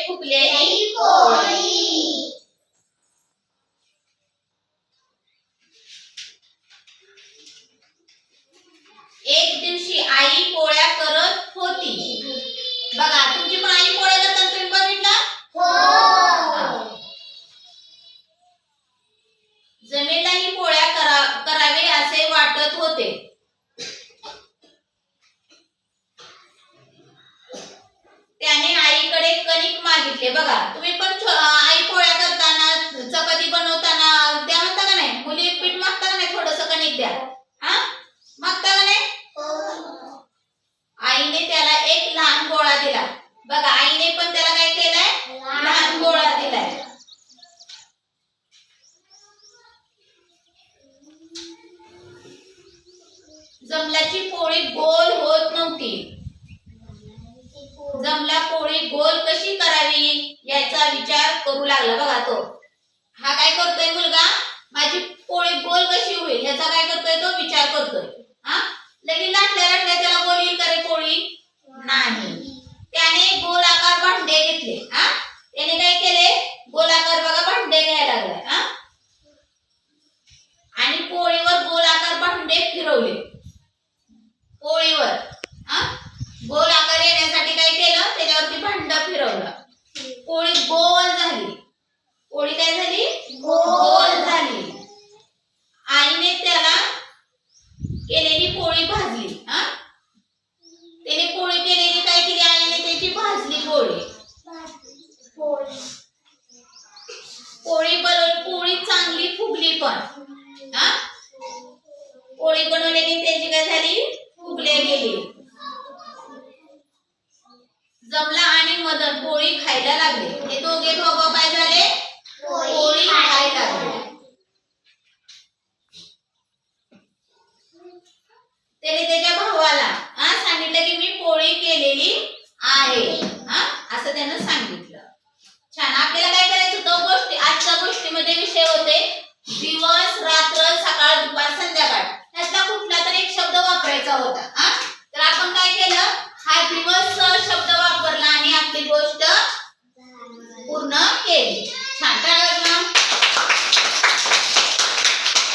फुगलेली पोळी. एक दिवशी आई पोळ्या करत होती. बघा तुमची पण आई पोळ्या करताना तुम्ही बघितलं? हो. जमेलाही पोळ्या करावे असे वाटत होते. त्याने आईकडे कणिक मागितले. बघा तुम्ही पण आई पोळ्या करताना चपाती बनवताना त्या म्हणता का नाही, मुली पीठ मागता का नाही, थोडंसं कणिक द्या, हा मागता का नाही? आईने त्याला एक लहान गोळा दिला. बघा आईने पण त्याला काय केलंय, लहान गोळा दिलाय. जमलाची पोळी गोल होत नव्हती. जमला पोळी गोल कशी करावी याचा विचार करू लागला. बघा तो हा काय करतोय मुलगा, माझी पोळी गोल कशी होईल याचा काय करतोय, तो विचार करतोय. हा लगेच लाटल्या लाटल्या त्याला गोल येईल का रे पोळी? नाही. त्याने गोलाकार भांडे घेतले. हा त्याने काय केले, गोलाकार बघा भांडे घ्यायला लागले. हा आणि पोळीवर गोलाकार भांडे फिरवले. पोळीवर गोल आकार येण्यासाठी काय केलं, त्याच्यावरती भांड फिरवलं. पोळी गोल झाली. पोळी काय झाली, गोल झाली. आईने त्याला केलेली पोळी भाजली. त्याने पोळी केलेली काय केली, आईने त्याची भाजली पोळी. पोळी चांगली फुगली पण. पोळी बनवलेली त्याची काय झाली, फुगले गेली. जमला आणि मदन पोळी खायला लागले. हे दोघे काय झाले, पोळी खायला लागले. त्याने त्याच्या भावाला सांगितलं की मी पोळी केलेली आहे, असं त्यानं सांगितलं. छान. आपल्याला काय करायचं होतं, गोष्टी आजच्या गोष्टीमध्ये विषय होते दिवस रात्र सकाळ दुपार संध्याकाळ, त्यातला कुठला तरी एक शब्द वापरायचा होता. तर आपण काय केलं, हा दिवस शब्द